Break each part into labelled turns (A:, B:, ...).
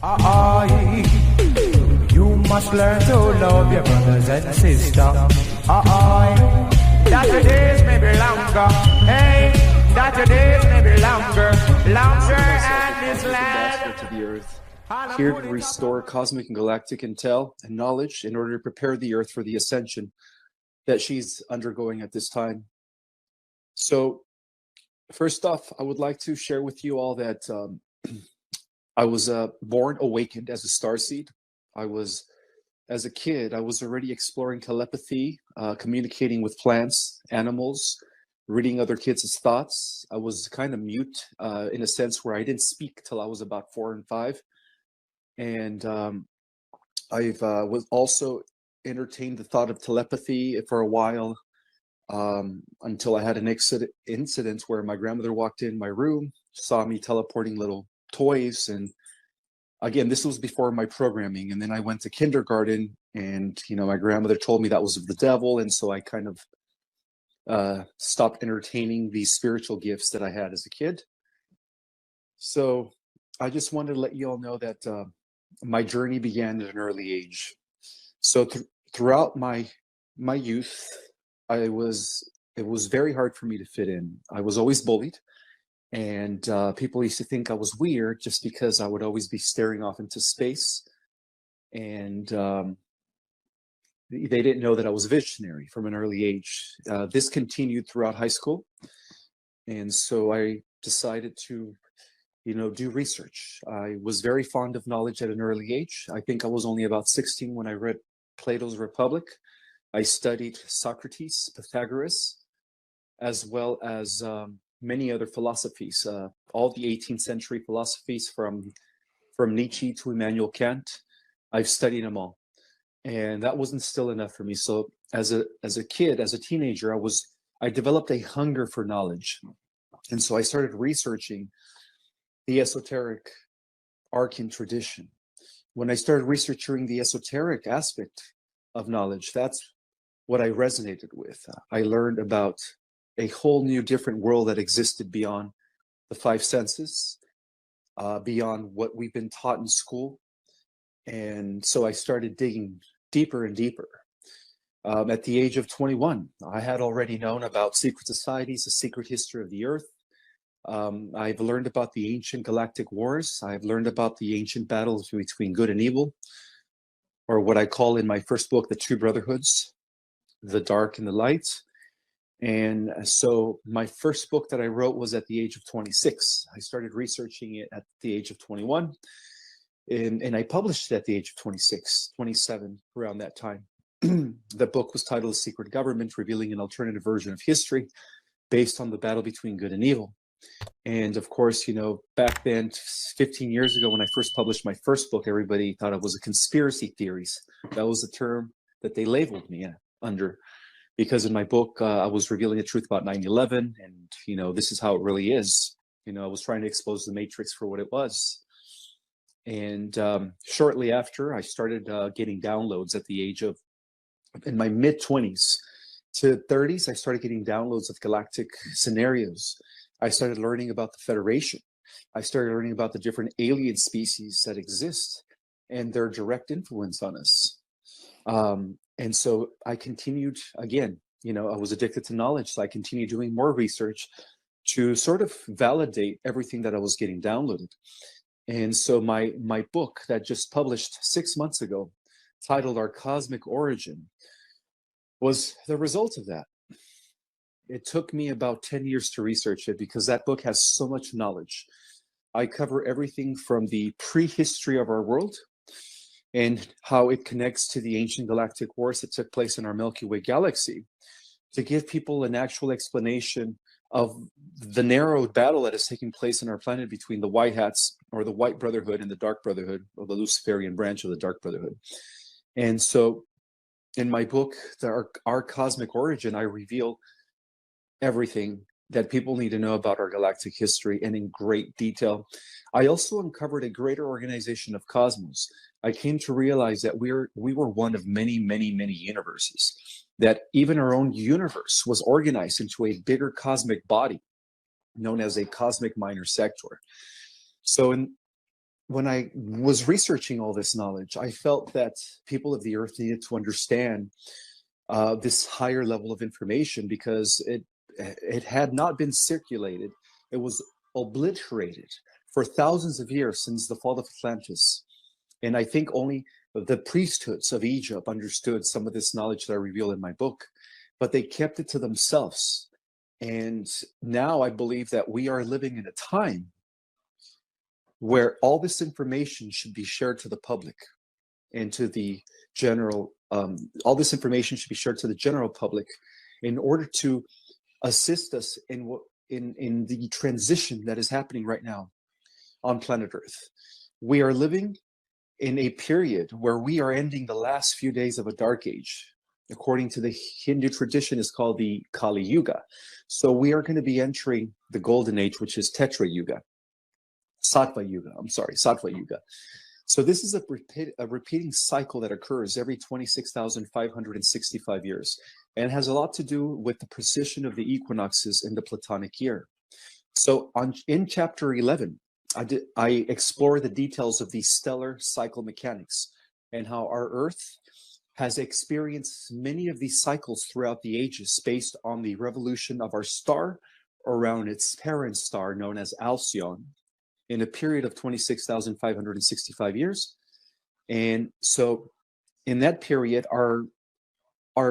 A: Aye, you must learn to love your brothers and sisters. Aye, that your days may be longer. Hey, that your days may be longer and this land.
B: Ambassador to the Earth, here to restore cosmic and galactic intel and knowledge in order to prepare the Earth for the ascension that she's undergoing at this time. So, first off, I would like to share with you all that I was born awakened as a starseed. As a kid, I was already exploring telepathy, communicating with plants, animals, reading other kids' thoughts. I was kind of mute in a sense where I didn't speak till I was about 4 and 5. And I've was also entertained the thought of telepathy for a while until I had an incident where my grandmother walked in my room, saw me teleporting little toys, and again, this was before my programming. And then I went to kindergarten, and my grandmother told me that was of the devil, and so I kind of stopped entertaining these spiritual gifts that I had as a kid. So I just wanted to let you all know that my journey began at an early age. So throughout my youth, it was very hard for me to fit in. I was always bullied. And people used to think I was weird just because I would always be staring off into space. And they didn't know that I was a visionary from an early age. This continued throughout high school. And so I decided to, do research. I was very fond of knowledge at an early age. I think I was only about 16 when I read Plato's Republic. I studied Socrates, Pythagoras, as well as many other philosophies, all the 18th century philosophies from Nietzsche to Immanuel Kant. I've studied them all, and that wasn't still enough for me. So as a kid, as a teenager, I developed a hunger for knowledge, and so I started researching the esoteric arcane tradition. When I started researching the esoteric aspect of knowledge, that's what I resonated with. I learned about a whole new different world that existed beyond the 5 senses, beyond what we've been taught in school. And so I started digging deeper and deeper. At the age of 21, I had already known about secret societies, the secret history of the earth. I've learned about the ancient galactic wars. I've learned about the ancient battles between good and evil, or what I call in my first book, the two brotherhoods, the dark and the light. And so my first book that I wrote was at the age of 26. I started researching it at the age of 21, and I published it at the age of 26, 27, around that time. The book was titled The Secret Government, Revealing an Alternative Version of History based on the battle between good and evil. And of course, back then, 15 years ago, when I first published my first book, everybody thought it was a conspiracy theories. That was the term that they labeled me under. Because in my book, I was revealing the truth about 9/11, and this is how it really is. I was trying to expose the Matrix for what it was. And shortly after, I started getting downloads at the age of, in my mid-20s to 30s, I started getting downloads of galactic scenarios. I started learning about the Federation. I started learning about the different alien species that exist and their direct influence on us. And so I continued, again, I was addicted to knowledge. So I continued doing more research to sort of validate everything that I was getting downloaded. And so my book that just published 6 months ago, titled Our Cosmic Origin, was the result of that. It took me about 10 years to research it because that book has so much knowledge. I cover everything from the prehistory of our world and how it connects to the ancient galactic wars that took place in our Milky Way galaxy, to give people an actual explanation of the narrowed battle that is taking place in our planet between the White Hats, or the White Brotherhood, and the Dark Brotherhood, or the Luciferian branch of the Dark Brotherhood. And so in my book, Our Cosmic Origin, I reveal everything that people need to know about our galactic history, and in great detail. I also uncovered a greater organization of cosmos. I came to realize that we were one of many, many, many universes, that even our own universe was organized into a bigger cosmic body known as a cosmic minor sector. So when I was researching all this knowledge, I felt that people of the earth needed to understand this higher level of information because it had not been circulated. It was obliterated for thousands of years since the fall of Atlantis. And I think only the priesthoods of Egypt understood some of this knowledge that I reveal in my book, but they kept it to themselves. And now I believe that we are living in a time where all this information should be shared to the public and to the general, all this information should be shared to the general public in order to assist us in the transition that is happening right now on planet Earth. We are living in a period where we are ending the last few days of a dark age. According to the Hindu tradition, is called the Kali Yuga. So we are going to be entering the golden age, which is Tetra Yuga. Sattva Yuga. So this is a repeating cycle that occurs every 26,565 years and has a lot to do with the precision of the equinoxes in the Platonic year. So in chapter 11, I explore the details of the stellar cycle mechanics and how our Earth has experienced many of these cycles throughout the ages based on the revolution of our star around its parent star known as Alcyon in a period of 26,565 years. And so in that period, our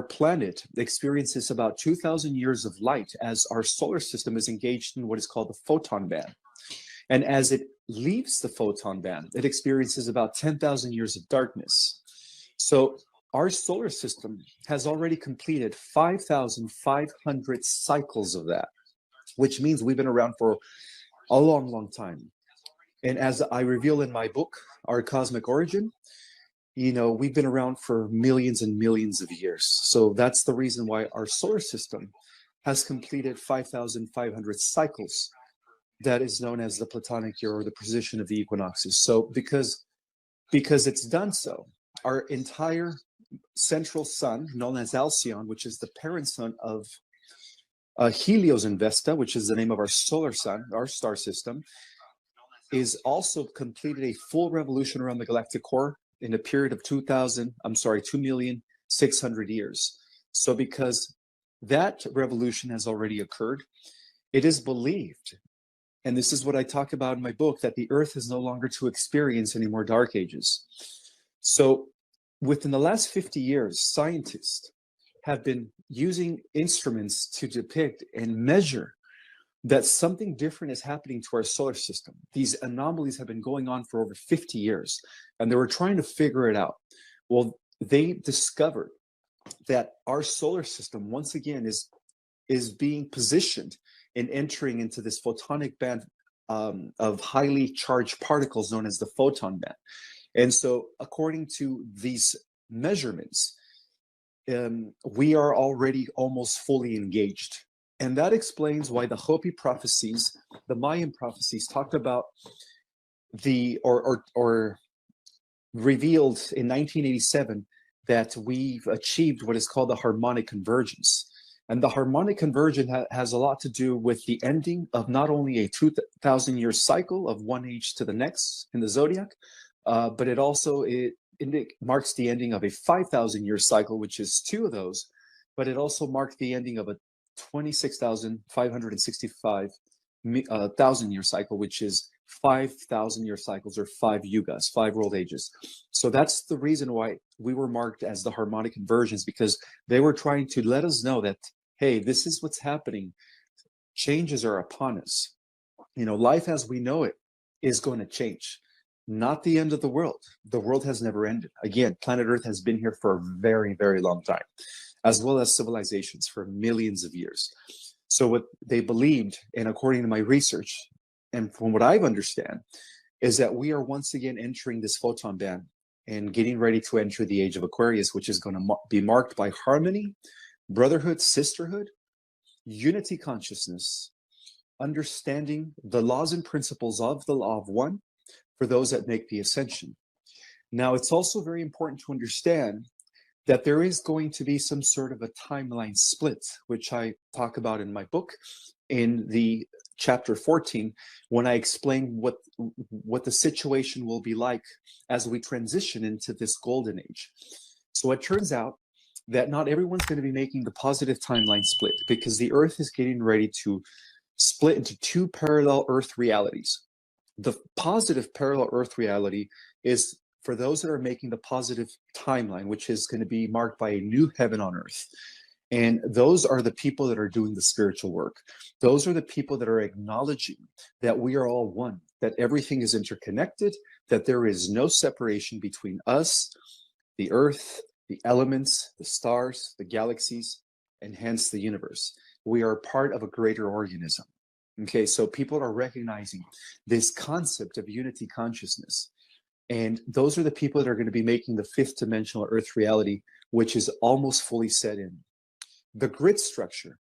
B: planet experiences about 2,000 years of light as our solar system is engaged in what is called the photon band. And as it leaves the photon band, it experiences about 10,000 years of darkness. So our solar system has already completed 5,500 cycles of that, which means we've been around for a long, long time. And as I reveal in my book, Our Cosmic Origin, we've been around for millions and millions of years. So that's the reason why our solar system has completed 5,500 cycles. That is known as the Platonic year or the position of the equinoxes. So because it's done so, our entire central sun, known as Alcyon, which is the parent sun of Helios and Vesta, which is the name of our solar sun, our star system, is also completed a full revolution around the galactic core in a period of 2,600,000 years. So because that revolution has already occurred, it is believed, and this is what I talk about in my book, that the Earth is no longer to experience any more dark ages. So within the last 50 years, scientists have been using instruments to depict and measure that something different is happening to our solar system. These anomalies have been going on for over 50 years, and they were trying to figure it out. Well, they discovered that our solar system, once again, is being positioned in entering into this photonic band of highly charged particles known as the photon band. And so according to these measurements, we are already almost fully engaged. And that explains why the Hopi prophecies, the Mayan prophecies, talked about or revealed in 1987 that we've achieved what is called the harmonic convergence. And the harmonic convergence has a lot to do with the ending of not only a 2,000-year cycle of one age to the next in the zodiac, but it also marks the ending of a 5,000-year cycle, which is two of those, but it also marked the ending of a 26,565 thousand-year cycle, which is 5,000-year cycles, or 5 yugas, 5 world ages. So that's the reason why we were marked as the harmonic convergence, because they were trying to let us know that, hey, this is what's happening. Changes are upon us. Life as we know it is going to change. Not the end of the world. The world has never ended. Again, planet Earth has been here for a very, very long time, as well as civilizations for millions of years. So what they believed, and according to my research, and from what I understand, is that we are once again entering this photon band and getting ready to enter the age of Aquarius, which is going to be marked by harmony, brotherhood, sisterhood, unity consciousness, understanding the laws and principles of the law of one for those that make the ascension. Now, it's also very important to understand that there is going to be some sort of a timeline split, which I talk about in my book, in the chapter 14, when I explain what the situation will be like as we transition into this golden age. So it turns out that not everyone's going to be making the positive timeline split, because the Earth is getting ready to split into two parallel Earth realities. The positive parallel Earth reality is for those that are making the positive timeline, which is going to be marked by a new heaven on earth. And those are the people that are doing the spiritual work. Those are the people that are acknowledging that we are all one, that everything is interconnected, that there is no separation between us, the earth, the elements, the stars, the galaxies, and hence the universe. We are part of a greater organism. Okay, so people are recognizing this concept of unity consciousness. And those are the people that are going to be making the fifth dimensional Earth reality, which is almost fully set in. The grid structure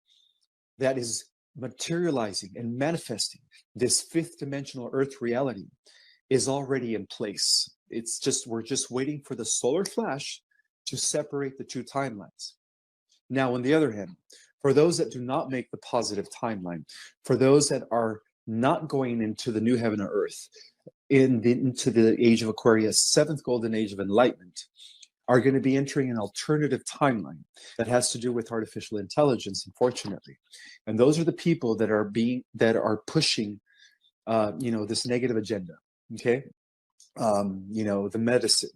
B: that is materializing and manifesting this fifth dimensional Earth reality is already in place. It's just, we're just waiting for the solar flash to separate the two timelines. Now, on the other hand, for those that do not make the positive timeline, for those that are not going into the new heaven or earth, into the age of Aquarius, seventh golden age of enlightenment, are going to be entering an alternative timeline that has to do with artificial intelligence, unfortunately. And those are the people that are pushing, this negative agenda. Okay, the medicine,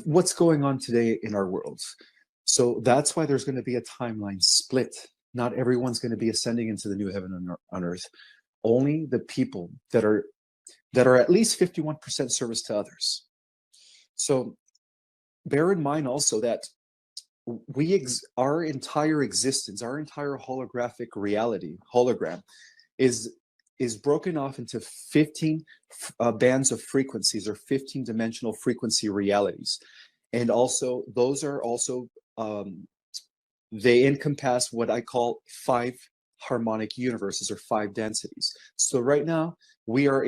B: what's going on today in our world. So that's why there's going to be a timeline split. Not everyone's going to be ascending into the new heaven on earth. Only the people that are at least 51% service to others. So bear in mind also that our entire existence, our entire holographic reality, hologram, is broken off into 15 bands of frequencies, or 15 dimensional frequency realities. And also, those are also, they encompass what I call 5 harmonic universes, or 5 densities. So right now, we are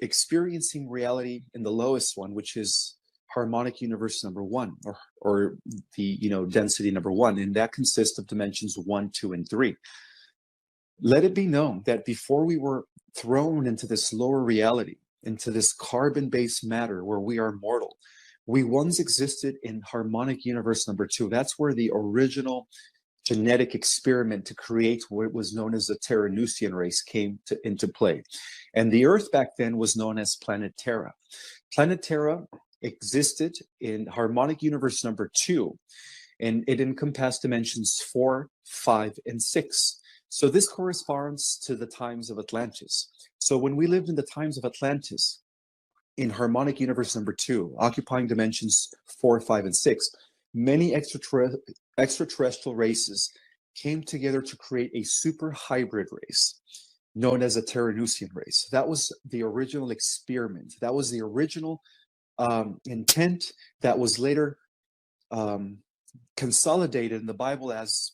B: experiencing reality in the lowest one, which is harmonic universe number 1, or the density number 1, and that consists of dimensions 1, 2, and 3. Let it be known that before we were thrown into this lower reality, into this carbon-based matter where we are mortal, we once existed in harmonic universe number 2. That's where the original genetic experiment to create what was known as the Terranusian race came into play. And the Earth back then was known as planet Terra. Planet Terra existed in harmonic universe number 2, and it encompassed dimensions 4, 5, and 6. So this corresponds to the times of Atlantis. So when we lived in the times of Atlantis, in harmonic universe number 2, occupying dimensions 4, 5, and 6, many extraterrestrial races came together to create a super hybrid race known as a Terranusian race. That was the original experiment. That was the original intent that was later consolidated in the Bible as,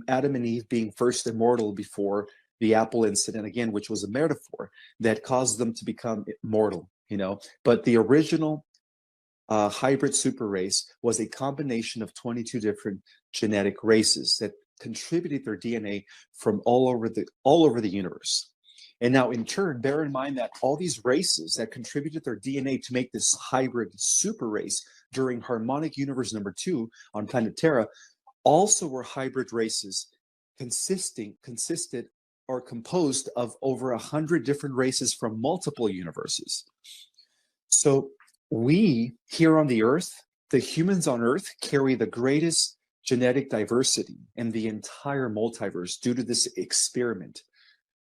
B: Adam and Eve being first immortal before the apple incident, again, which was a metaphor that caused them to become mortal, But the original hybrid super race was a combination of 22 different genetic races that contributed their DNA from all over the universe. And now, in turn, bear in mind that all these races that contributed their DNA to make this hybrid super race during harmonic universe number 2 on planet Terra also were hybrid races consisted or composed of over 100 different races from multiple universes. So we here on the Earth, the humans on Earth, carry the greatest genetic diversity in the entire multiverse due to this experiment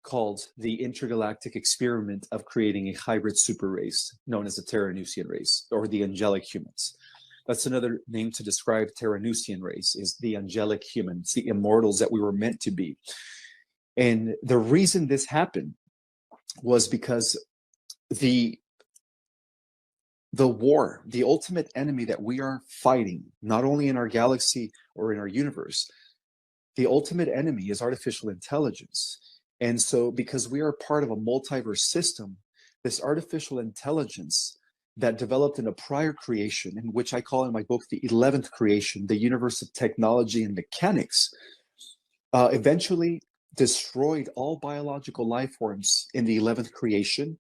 B: called the intergalactic experiment of creating a hybrid super race known as the Terranusian race, or the angelic humans. That's another name to describe Terranusian race, is the angelic humans, the immortals that we were meant to be. And the reason this happened was because the war, the ultimate enemy that we are fighting, not only in our galaxy or in our universe, the ultimate enemy is artificial intelligence. And so because we are part of a multiverse system, this artificial intelligence that developed in a prior creation, in which I call in my book the 11th creation, the universe of technology and mechanics, eventually destroyed all biological life forms in the 11th creation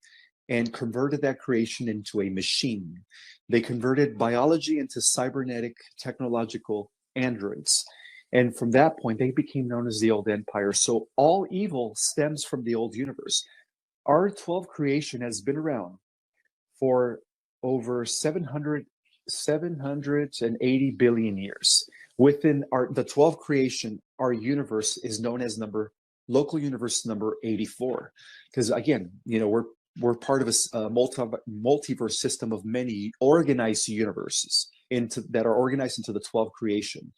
B: and converted that creation into a machine. They converted biology into cybernetic technological androids. And from that point, they became known as the Old Empire. So all evil stems from the old universe. Our 12 creation has been around for over 780 billion years. Within the 12 creation, our universe is known as local universe number 84. Because again, we're part of a multiverse system of many organized universes that are organized into the 12 creation.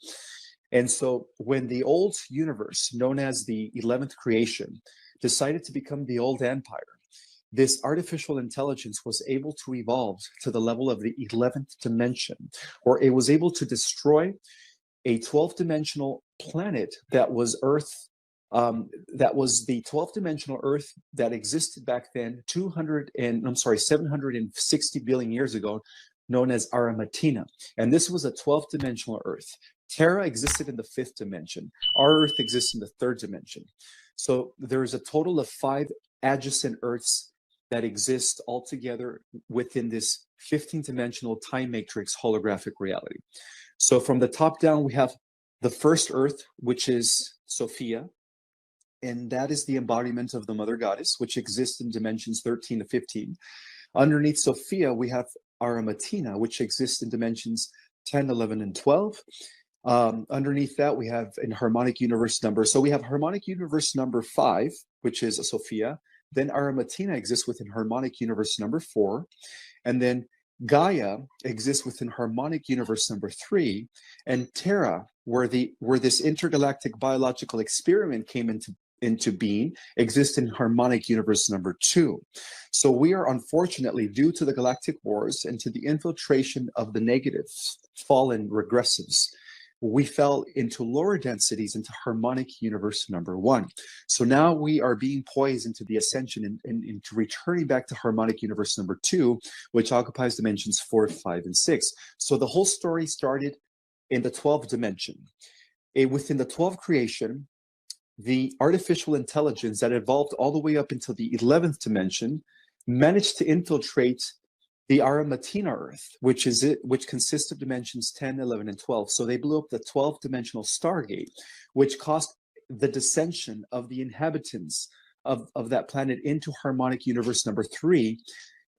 B: And so when the old universe, known as the 11th creation, decided to become the old empire, this artificial intelligence was able to evolve to the level of the 11th dimension, or it was able to destroy a 12th dimensional planet that was Earth. That was the 12th dimensional Earth that existed back then, 760 billion years ago, known as Aramatina. And this was a 12th dimensional Earth. Terra existed in the 5th dimension. Our Earth exists in the 3rd dimension. So there's a total of 5 adjacent Earths that exist altogether within this 15-dimensional time matrix holographic reality. So from the top down, we have the first Earth, which is Sophia, and that is the embodiment of the Mother Goddess, which exists in dimensions 13 to 15. Underneath Sophia, we have Aramatina, which exists in dimensions 10, 11, and 12. Underneath that, we have in harmonic universe number. So we have harmonic universe number 5, which is a Sophia. Then Aramatina exists within harmonic universe number 4. And then Gaia exists within harmonic universe number 3. And Terra, where this intergalactic biological experiment came into being, exists in harmonic universe number 2. So we are, unfortunately, due to the galactic wars and to the infiltration of the negatives, fallen regressives, we fell into lower densities into harmonic universe number 1. So now we are being poised into the ascension and into returning back to harmonic universe number 2, which occupies dimensions 4, 5, and 6. So the whole story started in the 12th dimension. Within the 12th creation, the artificial intelligence that evolved all the way up until the 11th dimension managed to infiltrate the Aramatina Earth, which consists of dimensions 10, 11, and 12. So they blew up the 12th dimensional Stargate, which caused the descension of the inhabitants of that planet into harmonic universe number 3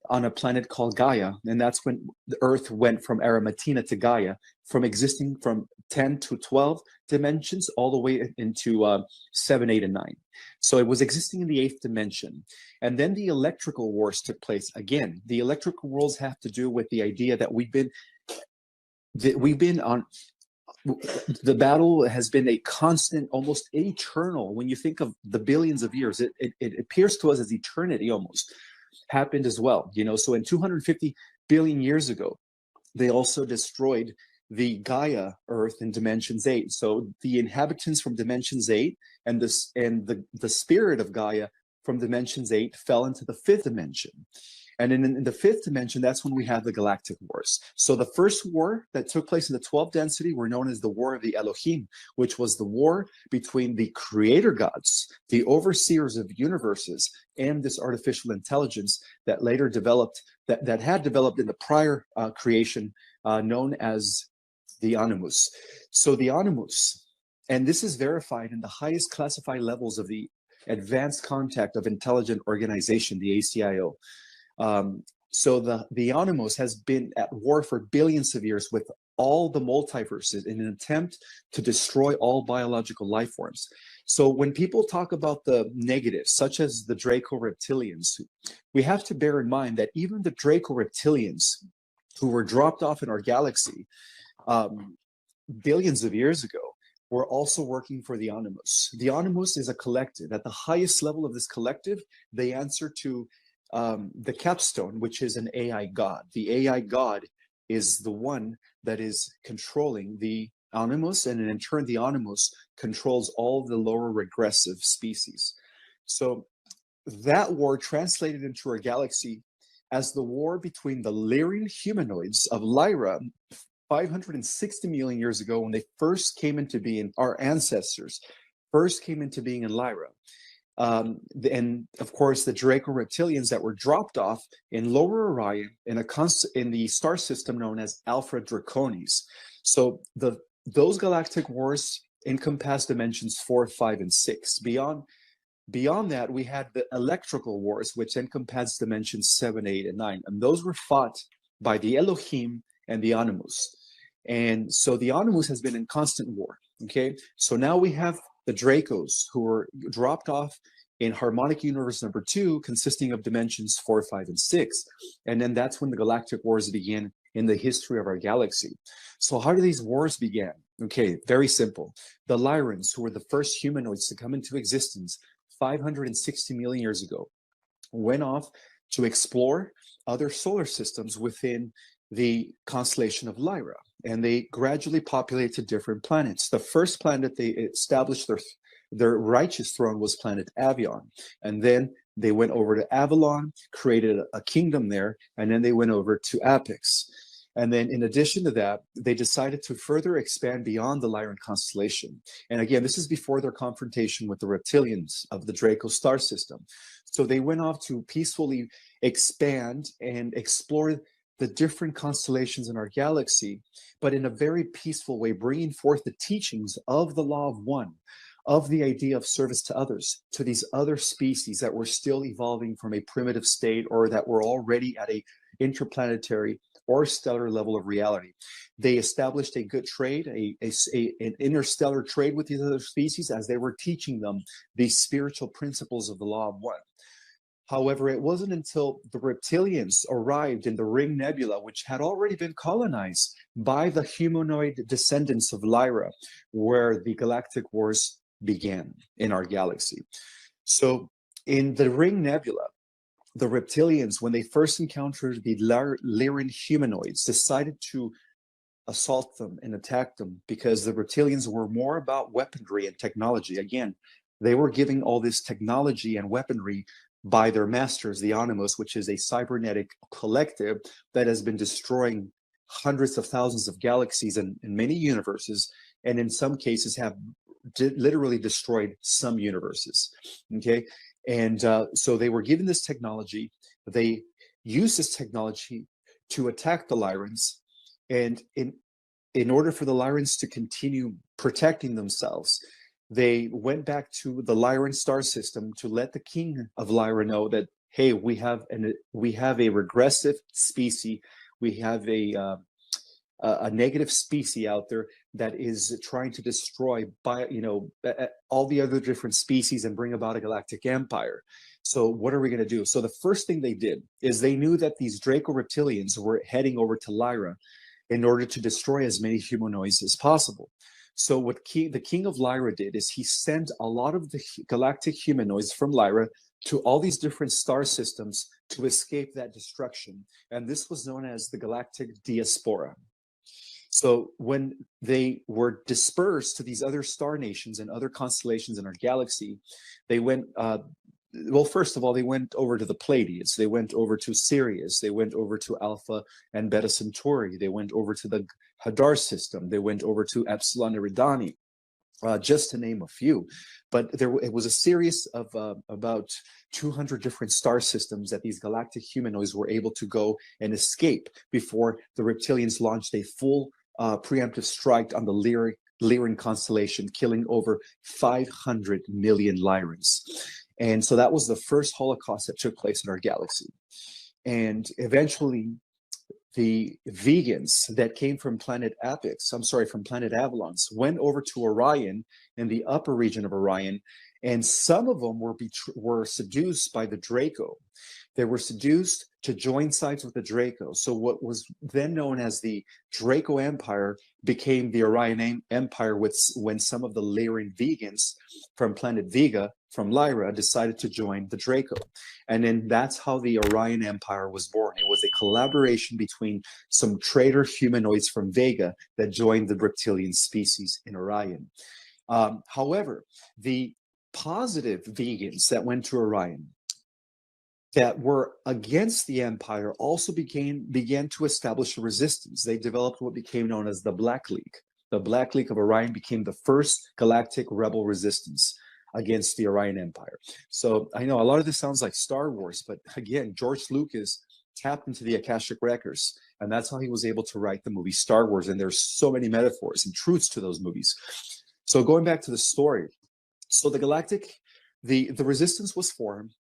B: on a planet called Gaia. And that's when the Earth went from Aramatina to Gaia, from existing from 10 to 12 dimensions all the way into 7, 8, and 9. So it was existing in the 8th dimension. And then the electrical wars took place. Again, the electrical wars have to do with the idea that we've been on, the battle has been a constant, almost eternal. When you think of the billions of years, it appears to us as eternity almost happened as well. So in 250 billion years ago, they also destroyed the Gaia Earth in dimensions 8. So the inhabitants from dimensions 8 and the spirit of Gaia from dimensions 8 fell into the 5th dimension. And in the 5th dimension, that's when we have the galactic wars. So the first war that took place in the 12th density were known as the War of the Elohim, which was the war between the creator gods, the overseers of universes, and this artificial intelligence that later developed, that had developed in the prior creation, known as the Animus. So the Animus, and this is verified in the highest classified levels of the Advanced Contact of Intelligent Organization, the ACIO. So the Animus has been at war for billions of years with all the multiverses in an attempt to destroy all biological life forms. So when people talk about the negatives, such as the Draco reptilians, we have to bear in mind that even the Draco reptilians who were dropped off in our galaxy billions of years ago were also working for the Animus. The Animus is a collective. At the highest level of this collective, they answer to the capstone, which is an AI god. The AI god is the one that is controlling the Animus, and in turn, the Animus controls all the lower regressive species. So that war translated into our galaxy as the war between the Lyrian humanoids of Lyra 560 million years ago when they first came into being, our ancestors, first came into being in Lyra. And of course, the Draco reptilians that were dropped off in Lower Orion in the star system known as Alpha Draconis. So those galactic wars encompass dimensions 4, 5, and 6. Beyond that, we had the electrical wars, which encompassed dimensions 7, 8, and 9. And those were fought by the Elohim and the Animus. And so the Animus has been in constant war. Okay, so now we have the Dracos who were dropped off in harmonic universe number 2, consisting of dimensions 4, 5, and 6. And then that's when the galactic wars began in the history of our galaxy. So how do these wars begin? Okay, very simple. The Lyrans, who were the first humanoids to come into existence 560 million years ago, went off to explore other solar systems within the constellation of Lyra, and they gradually populated different planets. The first planet they established their righteous throne was planet Avion, and then they went over to Avalon, created a kingdom there, and then they went over to Apex. And then in addition to that, they decided to further expand beyond the Lyran constellation. And again, this is before their confrontation with the reptilians of the Draco star system. So they went off to peacefully expand and explore the different constellations in our galaxy, but in a very peaceful way, bringing forth the teachings of the law of one, of the idea of service to others, to these other species that were still evolving from a primitive state or that were already at a interplanetary or stellar level of reality. They established a good trade, an interstellar trade with these other species as they were teaching them these spiritual principles of the law of one. However, it wasn't until the reptilians arrived in the Ring Nebula, which had already been colonized by the humanoid descendants of Lyra, where the galactic wars began in our galaxy. So in the Ring Nebula, the reptilians, when they first encountered the Lyran humanoids, decided to assault them and attack them because the reptilians were more about weaponry and technology. Again, they were giving all this technology and weaponry by their masters, the Animus, which is a cybernetic collective that has been destroying hundreds of thousands of galaxies in many universes, and in some cases have literally destroyed some universes. Okay, and so they were given this technology. They used this technology to attack the Lyrans, and in order for the Lyrans to continue protecting themselves, they went back to the Lyran star system to let the king of Lyra know that, hey, we have a regressive species, we have a negative species out there that is trying to destroy all the other different species and bring about a galactic empire. So what are we going to do? So the first thing they did is they knew that these Draco reptilians were heading over to Lyra in order to destroy as many humanoids as possible. So what the king of Lyra did is he sent a lot of the galactic humanoids from Lyra to all these different star systems to escape that destruction. And this was known as the galactic diaspora. So when they were dispersed to these other star nations and other constellations in our galaxy, they went, first of all, they went over to the Pleiades, they went over to Sirius, they went over to Alpha and Beta Centauri, they went over to the Hadar system, they went over to Epsilon Eridani, just to name a few. But it was a series of about 200 different star systems that these galactic humanoids were able to go and escape before the reptilians launched a full preemptive strike on the Lyran constellation, killing over 500 million Lyrans. And so that was the first Holocaust that took place in our galaxy. And eventually, the vegans that came from planet Avalon, went over to Orion in the upper region of Orion, and some of them were seduced by the Draco. They were seduced to join sides with the Draco. So what was then known as the Draco Empire became the Orion Empire when some of the Lyran vegans from planet Vega, from Lyra, decided to join the Draco. And then that's how the Orion Empire was born. It was a collaboration between some traitor humanoids from Vega that joined the reptilian species in Orion. However, the positive vegans that went to Orion that were against the empire also began to establish a resistance. They developed what became known as the Black League. the Black League of Orion became the first galactic rebel resistance against the Orion Empire. So I know a lot of this sounds like Star Wars, but again, George Lucas tapped into the Akashic Records, and that's how he was able to write the movie Star Wars. And there's so many metaphors and truths to those movies. So going back to the story, so the resistance was formed.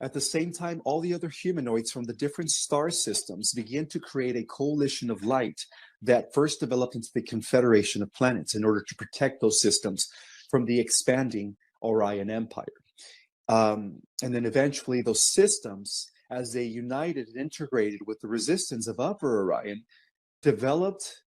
B: At the same time, all the other humanoids from the different star systems began to create a coalition of light that first developed into the Confederation of Planets in order to protect those systems from the expanding Orion Empire. And then eventually those systems, as they united and integrated with the resistance of Upper Orion, developed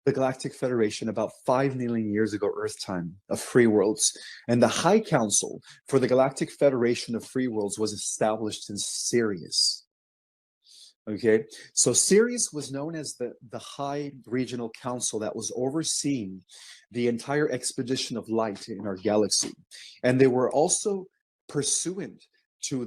B: the Galactic Federation about 5 million years ago, Earth time, of free worlds. And the High Council for the Galactic Federation of Free Worlds was established in Sirius. Okay, so Sirius was known as the High Regional Council that was overseeing the entire expedition of light in our galaxy. And they were also pursuant to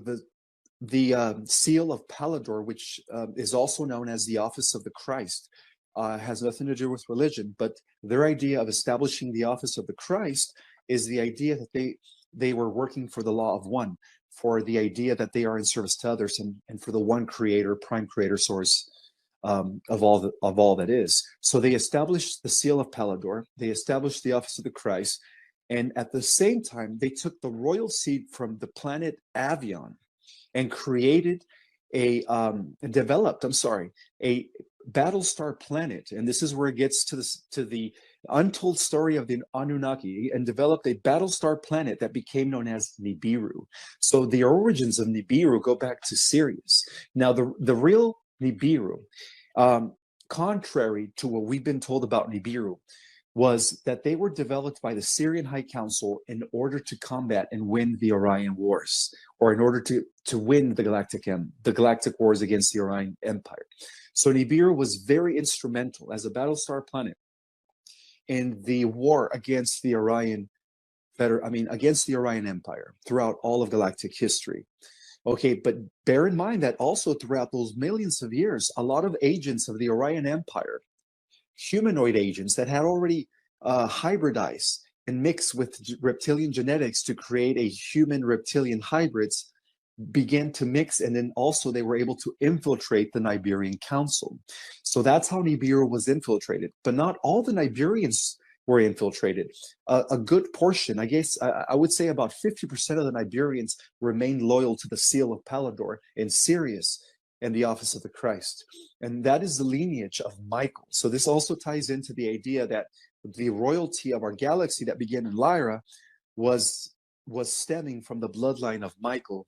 B: the seal of Pallador, which is also known as the Office of the Christ. Has nothing to do with religion, but their idea of establishing the Office of the Christ is the idea that they were working for the law of one, for the idea that they are in service to others, and for the one creator, prime creator source of all that is. So they established the seal of Pallador, they established the Office of the Christ, and at the same time, they took the royal seat from the planet Avion and created a Battlestar planet, and this is where it gets to the untold story of the Anunnaki, and developed a Battlestar planet that became known as Nibiru. So the origins of Nibiru go back to Sirius. Now, the real Nibiru, contrary to what we've been told about Nibiru, was that they were developed by the Syrian High Council in order to combat and win the Orion Wars, or in order to win the Galactic Wars against the Orion Empire. So Nibiru was very instrumental as a Battlestar planet in the war against the Orion Empire throughout all of galactic history. Okay, but bear in mind that also throughout those millions of years, a lot of agents of the Orion Empire, humanoid agents that had already hybridized and mixed with reptilian genetics to create a human-reptilian hybrids, began to mix, and then also they were able to infiltrate the Nibirian Council. So that's how Nibiru was infiltrated. But not all the Nibirians were infiltrated. A good portion, I guess, I would say about 50% of the Nibirians remained loyal to the seal of Pallador in Sirius and the Office of the Christ. And that is the lineage of Michael. So this also ties into the idea that the royalty of our galaxy that began in Lyra was stemming from the bloodline of Michael,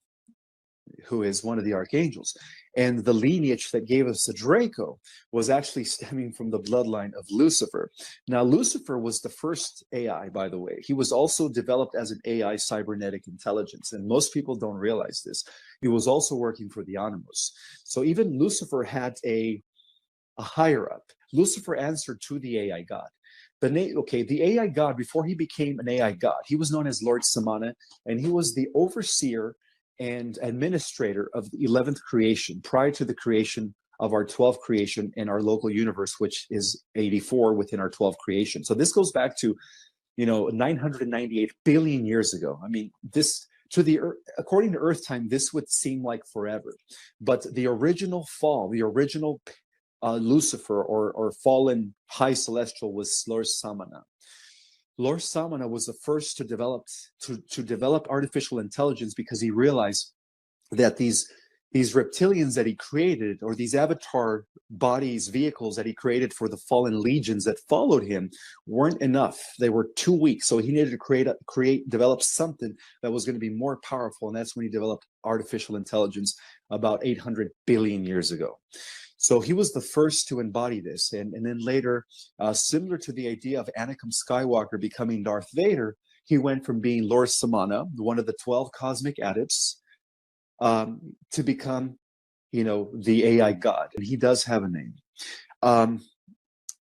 B: who is one of the archangels. And the lineage that gave us the Draco was actually stemming from the bloodline of Lucifer. Now, Lucifer was the first AI, by the way. He was also developed as an AI cybernetic intelligence, and most people don't realize this. He was also working for the Animus. So even Lucifer had a higher up. Lucifer answered to the AI god. The AI god, before he became an AI god, he was known as Lord Samana, and he was the overseer and administrator of the 11th creation prior to the creation of our 12th creation in our local universe, which is 84 within our 12th creation. So this goes back to, 998 billion years ago. I mean, according to Earth time, this would seem like forever. But the original fall, the original Lucifer or fallen high celestial was Lord Samana. Lord Samana was the first to develop artificial intelligence because he realized that these reptilians that he created, or these avatar bodies, vehicles that he created for the fallen legions that followed him, weren't enough. They were too weak. So he needed to develop something that was going to be more powerful. And that's when he developed artificial intelligence about 800 billion years ago. So he was the first to embody this. And then later, similar to the idea of Anakin Skywalker becoming Darth Vader, he went from being Lord Samana, one of the 12 cosmic adepts, to become, the AI god. And he does have a name.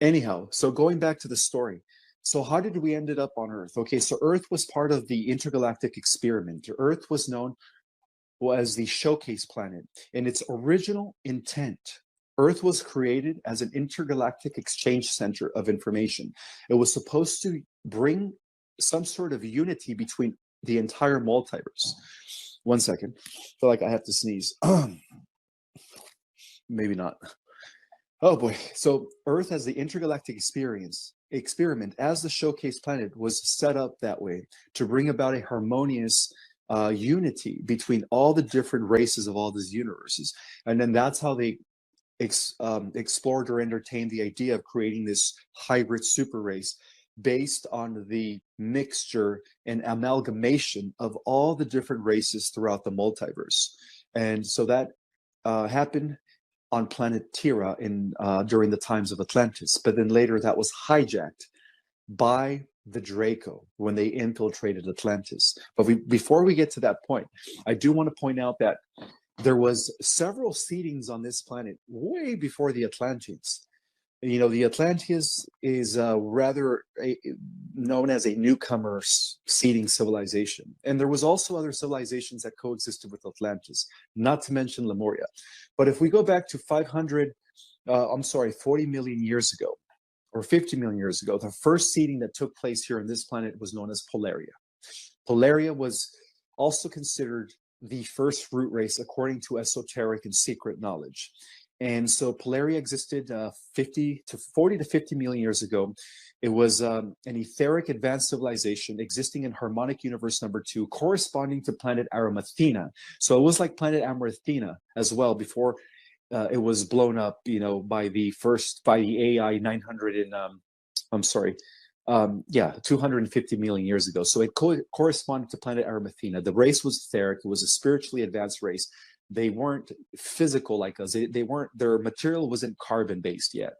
B: Anyhow, so going back to the story. So how did we end up on Earth? Okay, so Earth was part of the intergalactic experiment. Earth was known as the showcase planet, and its original intent Earth was created as an intergalactic exchange center of information. It was supposed to bring some sort of unity between the entire multiverse. One second. I feel like I have to sneeze. Maybe not. Oh boy. So Earth as the intergalactic experiment as the showcase planet was set up that way to bring about a harmonious unity between all the different races of all these universes. And then that's how they explored or entertained the idea of creating this hybrid super race based on the mixture and amalgamation of all the different races throughout the multiverse. And so that happened on planet Terra during the times of Atlantis. But then later that was hijacked by the Draco when they infiltrated Atlantis. But before we get to that point, I do want to point out that there was several seedings on this planet way before the Atlanteans. You know, the Atlanteans is rather known as a newcomer seeding civilization. And there was also other civilizations that coexisted with Atlantis, not to mention Lemuria. But if we go back to 40 million years ago, or 50 million years ago, the first seeding that took place here on this planet was known as Polaria. Polaria was also considered the first root race according to esoteric and secret knowledge. And so Polaria existed 40 to 50 million years ago. It was an etheric advanced civilization existing in harmonic universe number 2, corresponding to planet Arimathena. So it was like planet Arimathena as well before it was blown up, you know, by the AI 250 million years ago. So it corresponded to planet Arimathena. The race was etheric. It was a spiritually advanced race. They weren't physical like us. Their material wasn't carbon based yet.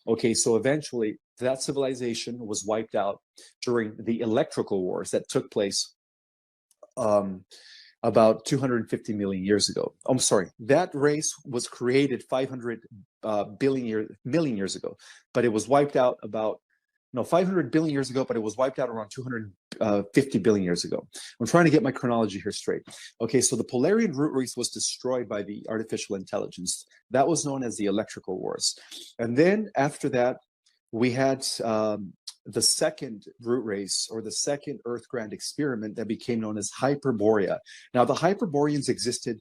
B: Okay, so eventually that civilization was wiped out during the electrical wars that took place about 250 million years ago. I'm sorry, that race was created 500 million years ago, but it was wiped out 500 billion years ago, but it was wiped out around 250 billion years ago. I'm trying to get my chronology here straight. Okay, so the Polarian root race was destroyed by the artificial intelligence. That was known as the electrical wars. And then after that, we had the second root race, or the second Earth Grand experiment, that became known as Hyperborea. Now, the Hyperboreans existed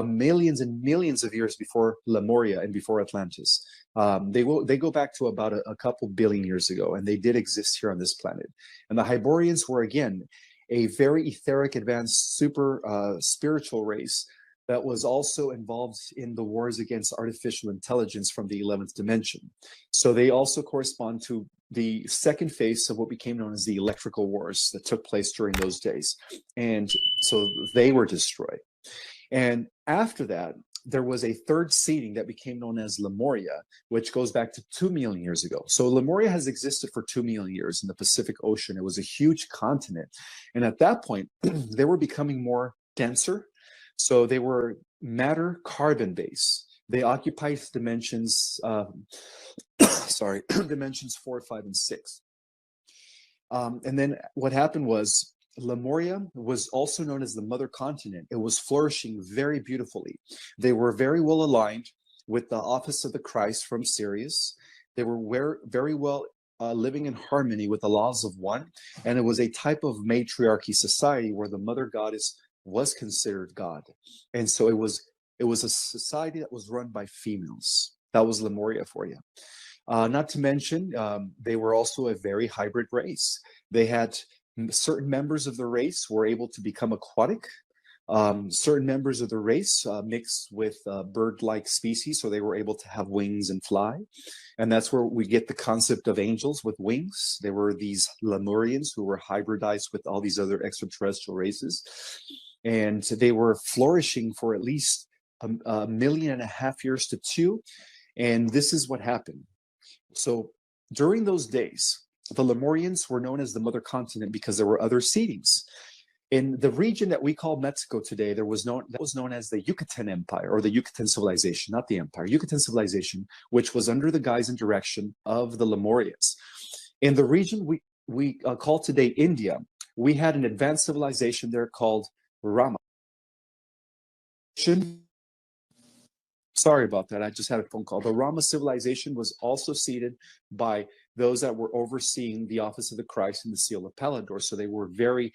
B: millions and millions of years before Lemuria and before Atlantis. They go back to about a couple billion years ago, and they did exist here on this planet. And the Hyborians were, again, a very etheric, advanced, super spiritual race that was also involved in the wars against artificial intelligence from the 11th dimension. So they also correspond to the second phase of what became known as the electrical wars that took place during those days. And so they were destroyed. And after that, there was a third seeding that became known as Lemuria, which goes back to 2 million years ago. So Lemuria has existed for 2 million years in the Pacific Ocean. It was a huge continent. And at that point, they were becoming more denser. So they were matter carbon based. They occupied dimensions, dimensions 4, 5, and 6. And then what happened was, Lemuria was also known as the mother continent. It was flourishing very beautifully. They were very well aligned with the office of the Christ from Sirius. They were very well living in harmony with the laws of one. And it was a type of matriarchy society where the mother goddess was considered God. And so it was a society that was run by females. That was Lemuria for you. Not to mention, they were also a very hybrid race. They had certain members of the race were able to become aquatic. Certain members of the race mixed with bird-like species, so they were able to have wings and fly. And that's where we get the concept of angels with wings. There were these Lemurians who were hybridized with all these other extraterrestrial races. And they were flourishing for at least a 1.5 million years to 2. And this is what happened. So during those days, the Lemurians were known as the mother continent because there were other seedings. In the region that we call Mexico today, that was known as the Yucatan Empire, or the Yucatan Civilization, not the empire, Yucatan Civilization, which was under the guise and direction of the Lemurians. In the region we call today India, we had an advanced civilization there called Rama. Sorry about that. I just had a phone call. The Rama civilization was also seeded by those that were overseeing the office of the Christ and the seal of Palador. So they were very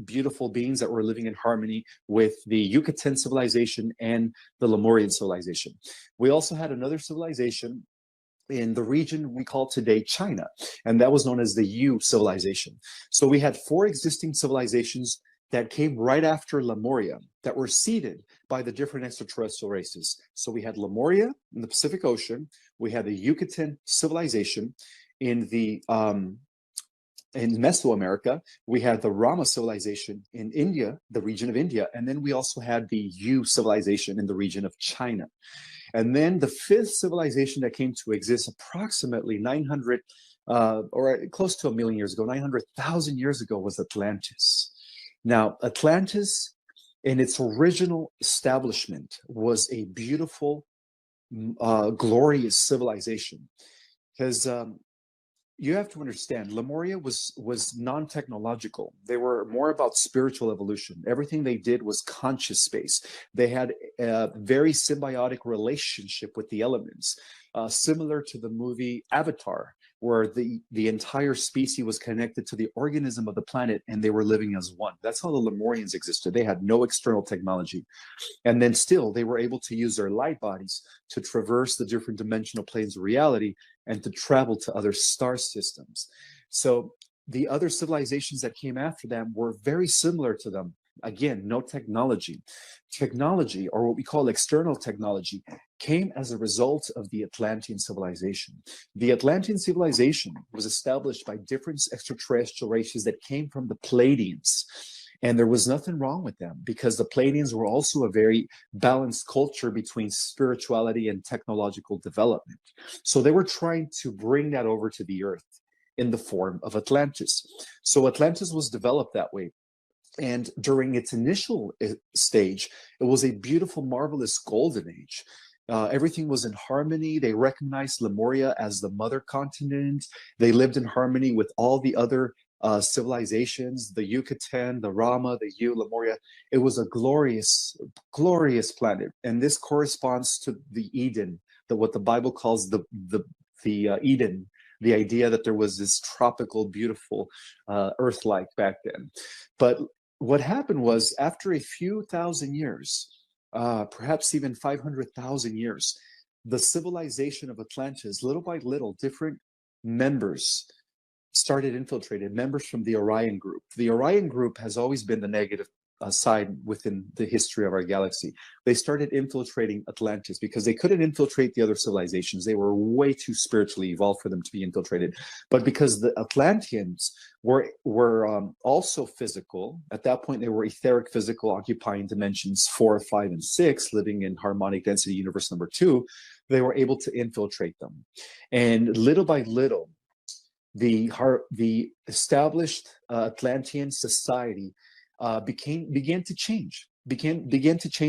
B: beautiful beings that were living in harmony with the Yucatan civilization and the Lemurian civilization. We also had another civilization in the region we call today China, and that was known as the Yu civilization. So we had four existing civilizations that came right after Lemuria that were seeded by the different extraterrestrial races. So we had Lemuria in the Pacific Ocean, we had the Yucatan civilization in Mesoamerica, we had the Rama civilization in India, the region of India, and then we also had the Yu civilization in the region of China. And then the fifth civilization that came to exist approximately 900 or close to 1,000,000 years ago, 900,000 years ago, was Atlantis. Now, Atlantis, in its original establishment, was a beautiful, glorious civilization. Because you have to understand, Lemuria was non-technological. They were more about spiritual evolution. Everything they did was conscious space. They had a very symbiotic relationship with the elements, similar to the movie Avatar, where the entire species was connected to the organism of the planet and they were living as one. That's how the Lemurians existed. They had no external technology. And then still, they were able to use their light bodies to traverse the different dimensional planes of reality and to travel to other star systems. So the other civilizations that came after them were very similar to them. Again, no technology. Technology, or what we call external technology, came as a result of the Atlantean civilization. The Atlantean civilization was established by different extraterrestrial races that came from the Pleiadians. And there was nothing wrong with them because the Pleiadians were also a very balanced culture between spirituality and technological development. So they were trying to bring that over to the earth in the form of Atlantis. So Atlantis was developed that way. And during its initial stage, it was a beautiful, marvelous golden age. Everything was in harmony. They recognized Lemuria as the mother continent. They lived in harmony with all the other civilizations, the Yucatan, the Rama, the Yu, Lemuria. It was a glorious, glorious planet. And this corresponds to the Eden, what the Bible calls the Eden, the idea that there was this tropical, beautiful Earth-like back then. But what happened was, after a few thousand years, perhaps even 500,000 years, the civilization of Atlantis, little by little, different members started infiltrating, members from the Orion group. The Orion group has always been the negative side within the history of our galaxy. They started infiltrating Atlantis because they couldn't infiltrate the other civilizations. They were way too spiritually evolved for them to be infiltrated. But because the Atlanteans were also physical, at that point they were etheric, physical, occupying dimensions 4, 5, and 6, living in harmonic density universe number 2, they were able to infiltrate them. And little by little, the established Atlantean society began to change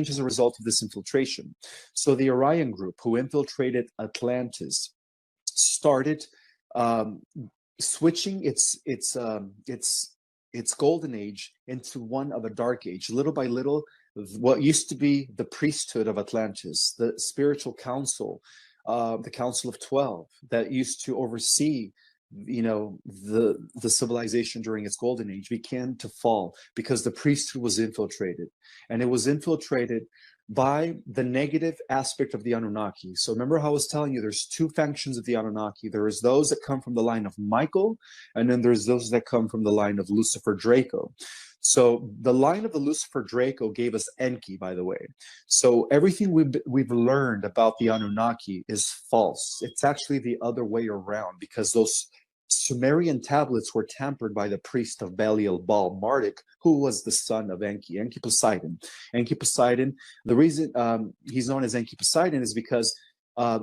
B: as a result of this infiltration. So the Orion group, who infiltrated Atlantis, started switching its golden age into one of a dark age. Little by little, what used to be the priesthood of Atlantis, the spiritual council, the Council of 12, that used to oversee the civilization during its golden age, began to fall because the priesthood was infiltrated, and it was infiltrated by the negative aspect of the Anunnaki. So remember how I was telling you there's two factions of the Anunnaki. There is those that come from the line of Michael, and then there's those that come from the line of Lucifer Draco. So the line of the Lucifer Draco gave us Enki, by the way. So everything we've learned about the Anunnaki is false. It's actually the other way around, because those Sumerian tablets were tampered by the priest of Belial, Baal, Marduk, who was the son of Enki, Enki Poseidon. Enki Poseidon, the reason he's known as Enki Poseidon is because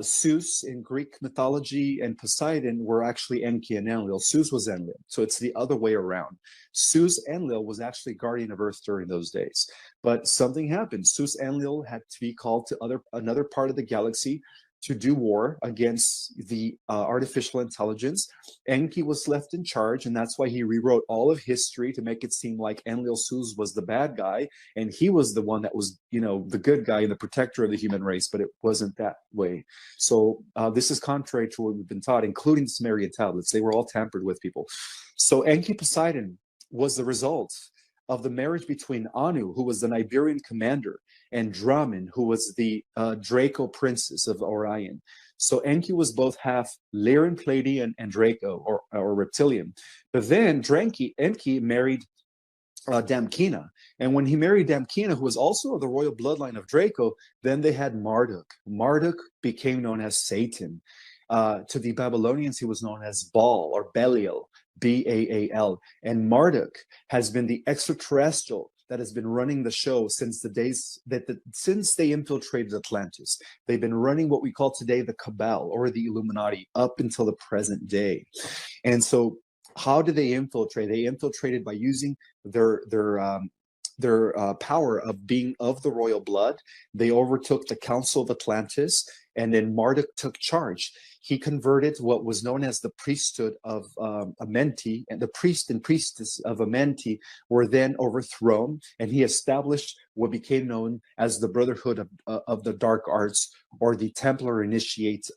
B: Zeus in Greek mythology and Poseidon were actually Enki and Enlil. Zeus was Enlil, so it's the other way around. Zeus Enlil was actually guardian of Earth during those days, but something happened. Zeus Enlil had to be called to another part of the galaxy to do war against the artificial intelligence. Enki was left in charge, and that's why he rewrote all of history to make it seem like Enlil-Sus was the bad guy, and he was the one that was, the good guy and the protector of the human race, but it wasn't that way. So this is contrary to what we've been taught, including the Sumerian tablets. They were all tampered with, people. So Enki Poseidon was the result of the marriage between Anu, who was the Iberian commander, and Draman, who was the Draco princess of Orion. So Enki was both half Lyran, Pleiadian, and Draco, or reptilian. But then Enki married Damkina. And when he married Damkina, who was also of the royal bloodline of Draco, then they had Marduk. Marduk became known as Satan. To the Babylonians, he was known as Baal or Belial, Baal. And Marduk has been the extraterrestrial that has been running the show since the days since they infiltrated Atlantis. They've been running what we call today the Cabal or the Illuminati up until the present day. And so how did they infiltrate? They infiltrated by using their power of being of the royal blood. They overtook the Council of Atlantis, and then Marduk took charge. He converted what was known as the priesthood of Amenti, and the priest and priestess of Amenti were then overthrown, and he established what became known as the Brotherhood of the Dark Arts, or the Templar Initiate,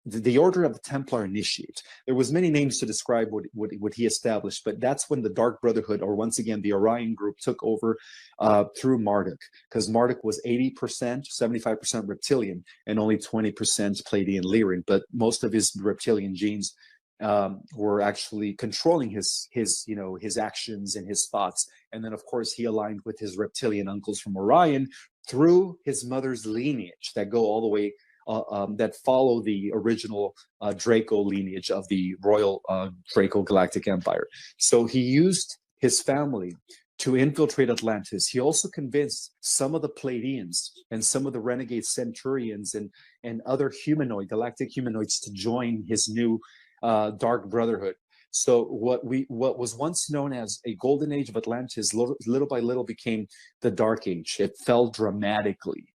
B: the Order of the Templar Initiate. There was many names to describe what he established, but that's when the Dark Brotherhood, or once again, the Orion group, took over through Marduk, because Marduk was 80%, 75% reptilian, and only 20% Pleiadian Lyran, but most of his reptilian genes were actually controlling his actions and his thoughts. And then, of course, he aligned with his reptilian uncles from Orion through his mother's lineage that go all the way that follow the original Draco lineage of the royal Draco Galactic Empire. So he used his family to infiltrate Atlantis. He also convinced some of the Pleiadians and some of the renegade Centurions and other galactic humanoids to join his new Dark Brotherhood. So what was once known as a golden age of Atlantis, little by little became the Dark Age. It fell dramatically.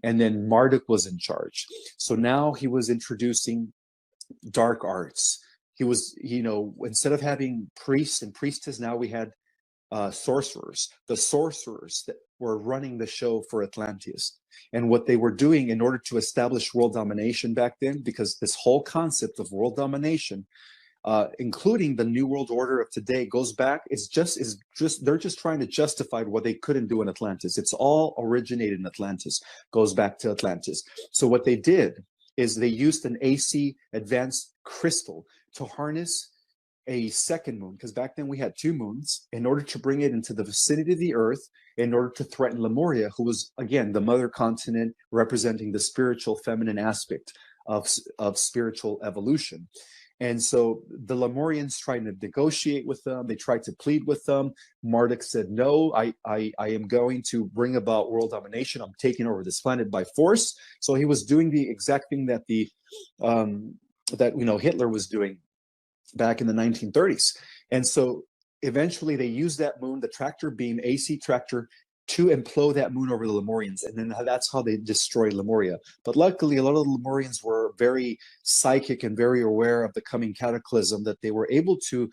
B: And then Marduk was in charge. So now he was introducing dark arts. He was, instead of having priests and priestesses, now we had sorcerers. The sorcerers that were running the show for Atlantis. And what they were doing in order to establish world domination back then, because this whole concept of world domination, including the New World Order of today, goes back. They're just trying to justify what they couldn't do in Atlantis. It's all originated in Atlantis, goes back to Atlantis. So what they did is they used an AC advanced crystal to harness a second moon, because back then we had two moons, in order to bring it into the vicinity of the Earth, in order to threaten Lemuria, who was, again, the mother continent representing the spiritual feminine aspect of spiritual evolution. And so the Lemurians tried to negotiate with them. They tried to plead with them. Marduk said, no, I am going to bring about world domination. I'm taking over this planet by force. So he was doing the exact thing that Hitler was doing back in the 1930s. And so eventually they used that moon, the tractor beam, AC tractor, to implode that moon over the Lemurians. And then that's how they destroyed Lemuria. But luckily, a lot of the Lemurians were very psychic and very aware of the coming cataclysm, that they were able to,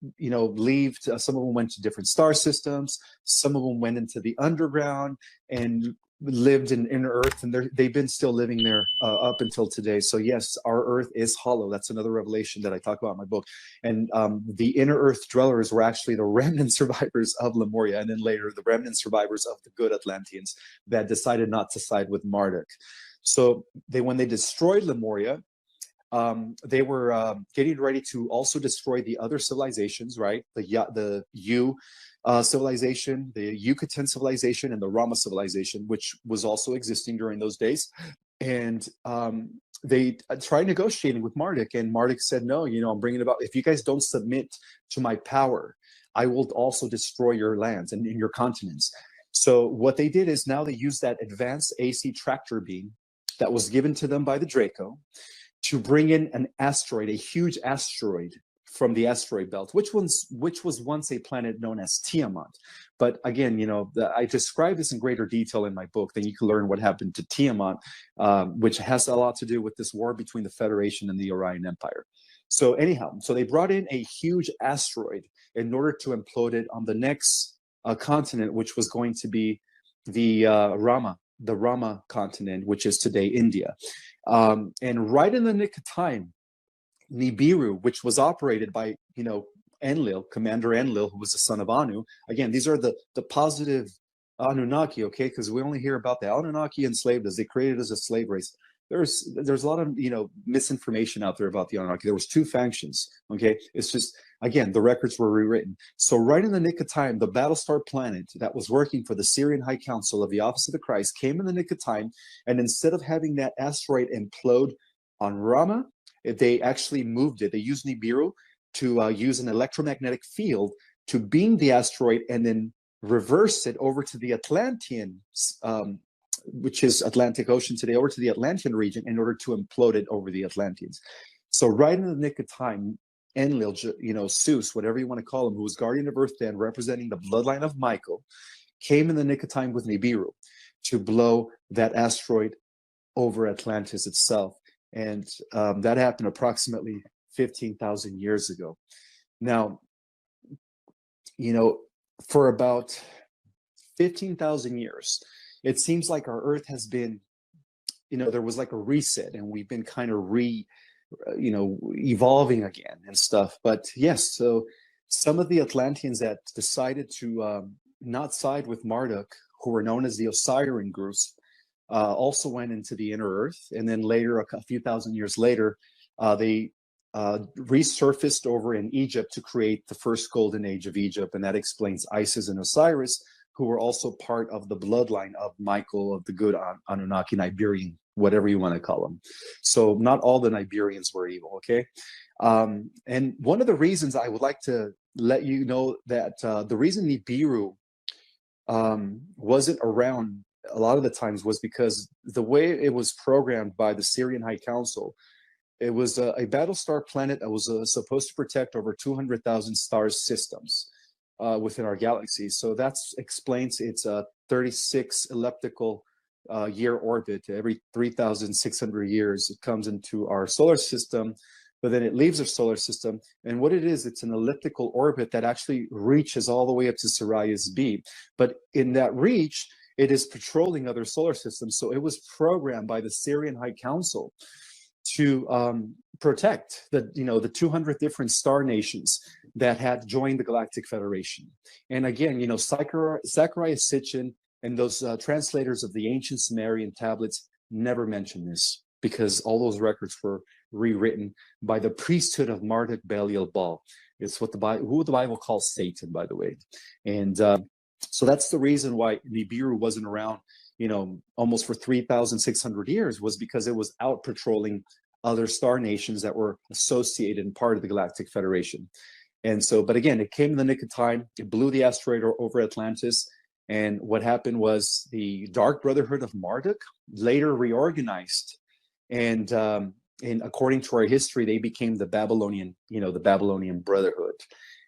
B: leave. Some of them went to different star systems. Some of them went into the underground and lived in inner Earth, and they've been still living there up until today. So yes, our Earth is hollow. That's another revelation that I talk about in my book. And the inner Earth dwellers were actually the remnant survivors of Lemuria, and then later the remnant survivors of the good Atlanteans that decided not to side with Marduk. So when they destroyed Lemuria, they were getting ready to also destroy the other civilizations, right? The civilization, the Yucatan civilization, and the Rama civilization, which was also existing during those days. And they tried negotiating with Marduk, and Marduk said, no, I'm bringing about, if you guys don't submit to my power, I will also destroy your lands and your continents. So what they did is now they used that advanced AC tractor beam that was given to them by the Draco to bring in an asteroid, a huge asteroid from the asteroid belt, which was once a planet known as Tiamat. But again, I describe this in greater detail in my book. Then you can learn what happened to Tiamat, which has a lot to do with this war between the Federation and the Orion Empire. So anyhow, so they brought in a huge asteroid in order to implode it on the next continent, which was going to be the Rama continent, which is today India. And right in the nick of time, Nibiru, which was operated by, Enlil, Commander Enlil, who was the son of Anu. Again, these are the positive Anunnaki, okay? Because we only hear about the Anunnaki enslaved us. They created us as a slave race. There's a lot of, misinformation out there about the Anunnaki. There was two factions, okay? It's just, again, the records were rewritten. So right in the nick of time, the Battlestar planet that was working for the Syrian High Council of the Office of the Christ came in the nick of time, and instead of having that asteroid implode on Rama, they actually moved it. They used Nibiru to use an electromagnetic field to beam the asteroid and then reverse it over to the Atlantean, which is Atlantic Ocean today, over to the Atlantean region in order to implode it over the Atlanteans. So right in the nick of time, Enlil, Zeus, whatever you want to call him, who was guardian of Earth then, representing the bloodline of Michael, came in the nick of time with Nibiru to blow that asteroid over Atlantis itself. And that happened approximately 15,000 years ago. Now, for about 15,000 years, it seems like our Earth has been, there was like a reset, and we've been kind of evolving again and stuff. But yes, so some of the Atlanteans that decided to not side with Marduk, who were known as the Osirian groups, also went into the inner Earth, and then later, a few thousand years later, they resurfaced over in Egypt to create the first golden age of Egypt, and that explains Isis and Osiris, who were also part of the bloodline of Michael, of the good Anunnaki, Nibirian, whatever you want to call them. So not all the Nibirians were evil, okay? And one of the reasons I would like to let you know that the reason Nibiru wasn't around a lot of the times was because the way it was programmed by the Syrian High Council, it was a Battlestar planet that was supposed to protect over 200,000 star systems within our galaxy. So that explains its 36 elliptical year orbit. Every 3,600 years, it comes into our solar system, but then it leaves our solar system. And what it is, it's an elliptical orbit that actually reaches all the way up to Sirius B. But in that reach, it is patrolling other solar systems. So it was programmed by the Syrian High Council to protect the 200 different star nations that had joined the Galactic Federation. And again, Zechariah Sitchin and those translators of the ancient Sumerian tablets never mention this, because all those records were rewritten by the priesthood of Marduk Belial Baal. It's what who the Bible calls Satan, by the way. And so that's the reason why Nibiru wasn't around, almost for 3,600 years, was because it was out patrolling other star nations that were associated and part of the Galactic Federation. And so, but again, it came in the nick of time. It blew the asteroid over Atlantis. And what happened was the Dark Brotherhood of Marduk later reorganized. And according to our history, they became the Babylonian Brotherhood.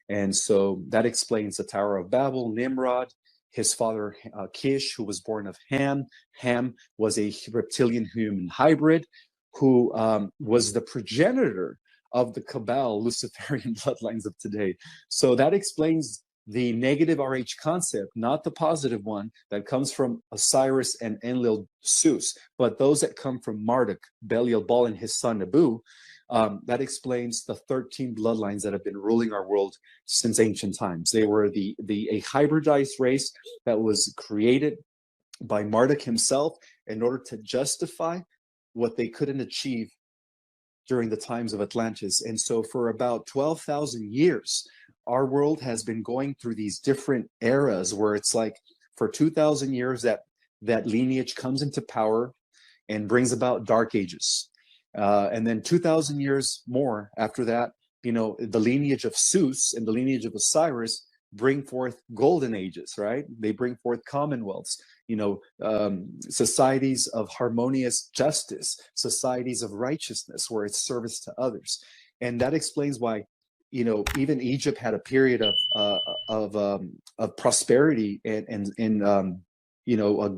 B: And so that explains the Tower of Babel, Nimrod, his father Kish, who was born of Ham. Ham was a reptilian human hybrid who was the progenitor of the Cabal Luciferian bloodlines of today. So that explains the negative RH concept, not the positive one that comes from Osiris and Enlil Zeus, but those that come from Marduk, Belial Baal, and his son Nabu. That explains the 13 bloodlines that have been ruling our world since ancient times. They were a hybridized race that was created by Marduk himself in order to justify what they couldn't achieve during the times of Atlantis. And so for about 12,000 years, our world has been going through these different eras where it's like for 2,000 years that lineage comes into power and brings about dark ages. And then 2,000 years more after that, the lineage of Zeus and the lineage of Osiris bring forth golden ages, right? They bring forth commonwealths, societies of harmonious justice, societies of righteousness, where it's service to others. And that explains why even Egypt had a period of prosperity and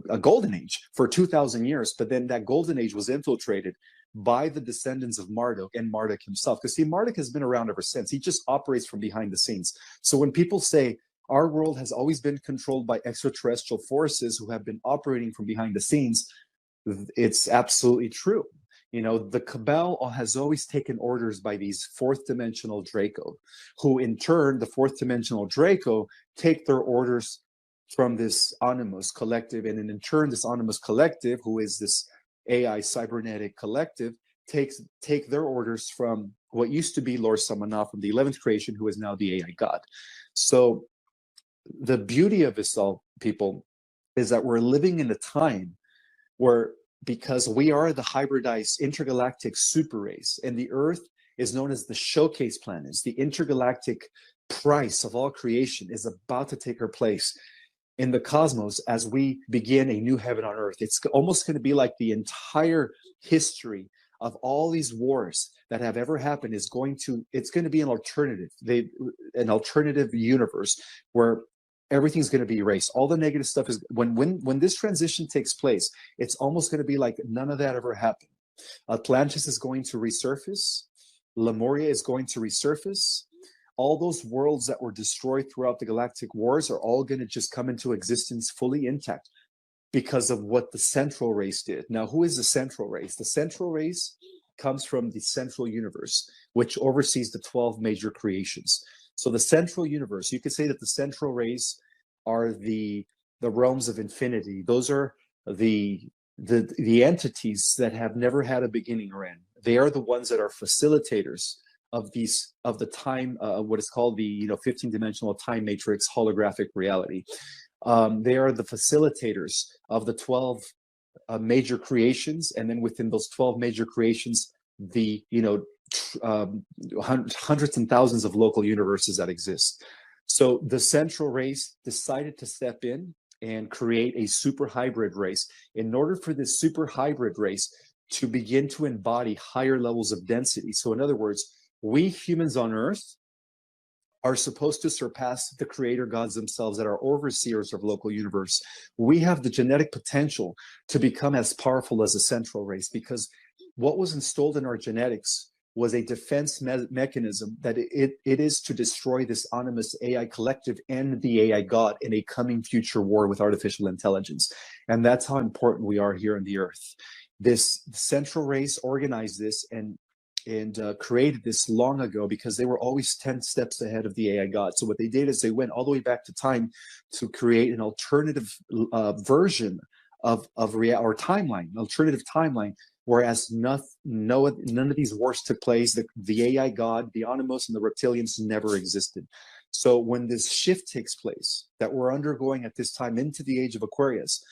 B: a golden age for 2,000 years. But then that golden age was infiltrated by the descendants of Marduk and Marduk himself. Because see, Marduk has been around ever since. He just operates from behind the scenes. So when people say our world has always been controlled by extraterrestrial forces who have been operating from behind the scenes, it's absolutely true. The cabal has always taken orders by these fourth dimensional Draco, who in turn, the fourth dimensional Draco, take their orders from this Animus collective. And then in turn, this Animus collective, who is this AI cybernetic collective, take their orders from what used to be Lord Samana from the 11th creation, who is now the AI God. So the beauty of this all, people, is that we're living in a time where, because we are the hybridized intergalactic super race, and the Earth is known as the showcase planets, the intergalactic price of all creation is about to take her place in the cosmos as we begin a new heaven on Earth. It's almost going to be like the entire history of all these wars that have ever happened it's going to be an alternative universe where everything's going to be erased. All the negative stuff is when this transition takes place, it's almost going to be like none of that ever happened. Atlantis is going to resurface. Lemuria is going to resurface. All those worlds that were destroyed throughout the galactic wars are all going to just come into existence fully intact because of what the central race did. Now, who is the central race? The central race comes from the central universe, which oversees the 12 major creations. So the central universe, you could say that the central race are the realms of infinity. Those are the entities that have never had a beginning or end. They are the ones that are facilitators of the time, what is called the 15-dimensional time matrix holographic reality. They are the facilitators of the 12 major creations, and then within those 12 major creations, the hundreds and thousands of local universes that exist. So the central race decided to step in and create a super hybrid race. In order for this super hybrid race to begin to embody higher levels of density. So in other words, we humans on Earth are supposed to surpass the creator gods themselves that are overseers of local universe. We have the genetic potential to become as powerful as a central race, because what was installed in our genetics was a defense mechanism that it is to destroy this anonymous AI collective and the AI God in a coming future war with artificial intelligence. And that's how important we are here on the Earth. This central race organized this and created this long ago because they were always 10 steps ahead of the AI God. So what they did is they went all the way back to time to create an alternative version of timeline, an alternative timeline, whereas none of these wars took place. The AI God, the Animus, and the reptilians never existed. So when this shift takes place that we're undergoing at this time into the age of Aquarius,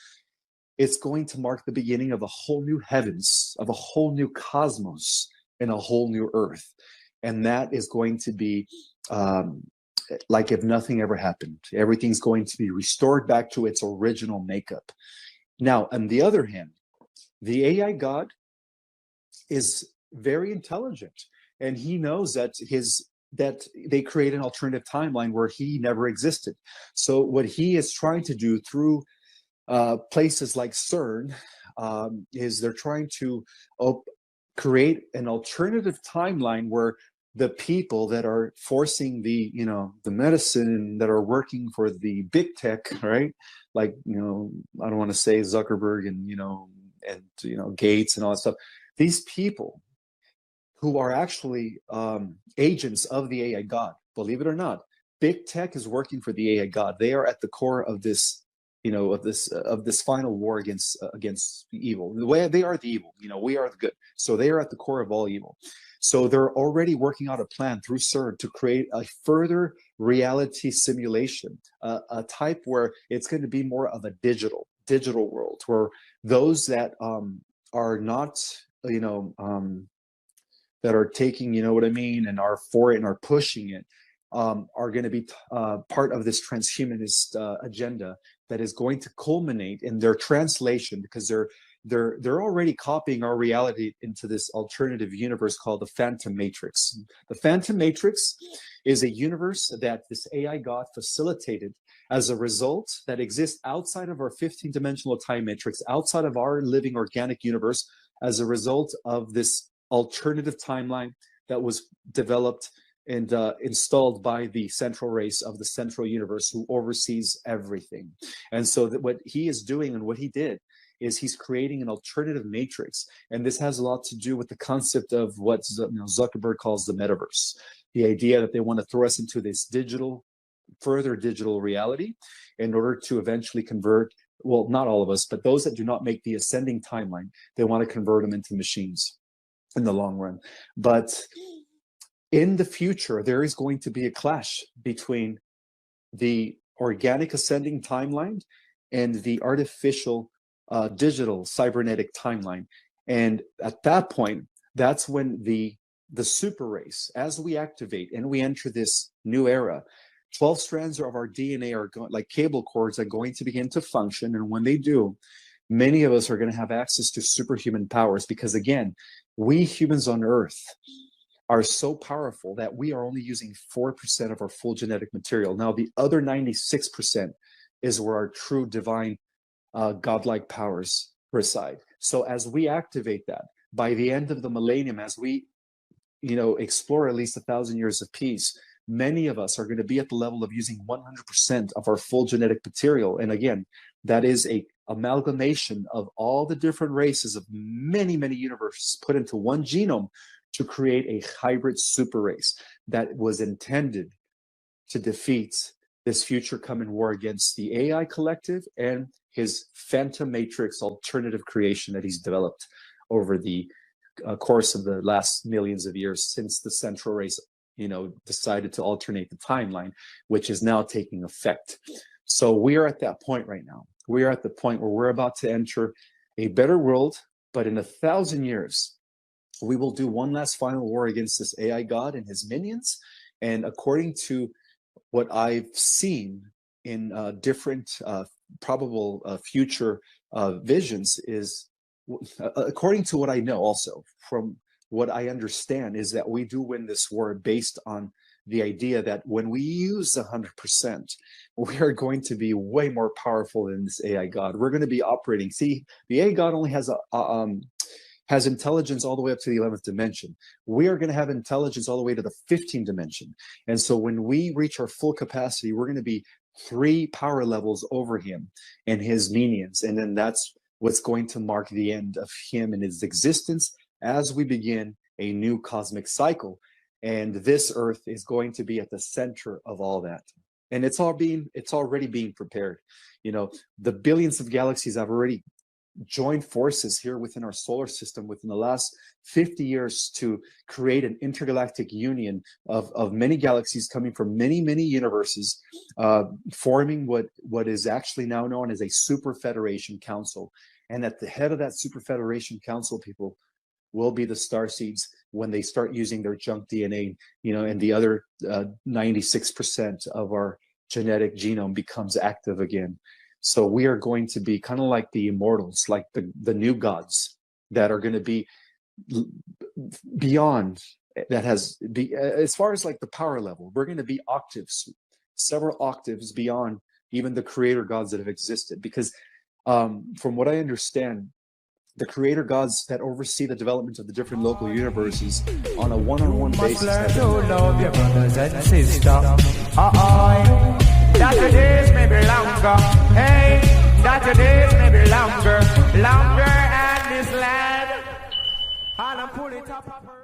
B: it's going to mark the beginning of a whole new heavens, of a whole new cosmos, and a whole new Earth. And that is going to be like if nothing ever happened. Everything's going to be restored back to its original makeup. Now, on the other hand, the AI God is very intelligent, and he knows that they create an alternative timeline where he never existed. So what he is trying to do through places like CERN is they're trying to create an alternative timeline where the people that are forcing the medicine, that are working for the big tech, right? Like, I don't want to say Zuckerberg and Gates and all that stuff. These people who are actually agents of the AI God, believe it or not, big tech is working for the AI God. They are at the core of this, of this final war against evil. The way they are the evil, we are the good. So they are at the core of all evil. So they're already working out a plan through CERN to create a further reality simulation, a type where it's going to be more of a digital world, where those that are not, that are taking, and are for it and are pushing it, are going to be part of this transhumanist agenda that is going to culminate in their translation, because they're already copying our reality into this alternative universe called the Phantom Matrix. The Phantom Matrix is a universe that this AI God facilitated as a result that exists outside of our 15-dimensional time matrix, outside of our living organic universe, as a result of this alternative timeline that was developed and installed by the central race of the central universe who oversees everything. And so what he is doing and what he did is he's creating an alternative matrix. And this has a lot to do with the concept of what Zuckerberg calls the metaverse, the idea that they want to throw us into this further digital reality in order to eventually convert, well, not all of us, but those that do not make the ascending timeline, they want to convert them into machines in the long run. But in the future, there is going to be a clash between the organic ascending timeline and the artificial digital cybernetic timeline. And at that point, that's when the super race, as we activate and we enter this new era, 12 strands of our DNA are going, like cable cords, are going to begin to function. And when they do, many of us are going to have access to superhuman powers, because again, we humans on Earth are so powerful that we are only using 4% of our full genetic material. Now, the other 96% is where our true divine godlike powers reside. So as we activate that, by the end of the millennium, as we explore at least 1,000 years of peace, many of us are going to be at the level of using 100% of our full genetic material. And again, that is a amalgamation of all the different races of many, many universes put into one genome to create a hybrid super race that was intended to defeat this future coming war against the AI collective and his Phantom Matrix alternative creation that he's developed over the course of the last millions of years since the central race decided to alternate the timeline, which is now taking effect. So we are at that point right now. We are at the point where we're about to enter a better world, but in 1,000 years, we will do one last final war against this AI God and his minions. And according to what I've seen in different probable future visions, is according to what I know also from what I understand, is that we do win this war based on the idea that when we use 100%, we are going to be way more powerful than this AI God. We're going to be operating. See, the AI God only has intelligence all the way up to the 11th dimension. We are going to have intelligence all the way to the 15th dimension. And so when we reach our full capacity, we're going to be 3 power levels over him and his minions. And then that's what's going to mark the end of him and his existence as we begin a new cosmic cycle. And this Earth is going to be at the center of all that. And it's already being prepared. The billions of galaxies have already joined forces here within our solar system within the last 50 years to create an intergalactic union of many galaxies coming from many, many universes, forming what is actually now known as a Super Federation Council. And at the head of that Super Federation Council, people, will be the starseeds when they start using their junk DNA, and the other 96% of our genetic genome becomes active again. So we are going to be kind of like the immortals, like the new gods that are going to be beyond, as far as like the power level, we're going to be several octaves beyond even the creator gods that have existed. Because from what I understand, the creator gods that oversee the development of the different local universes on a one-on-one basis.
A: Learn to love your brothers and sisters. That your days may be longer. Hey, that your days may be longer. Longer and this land. And I pull it up.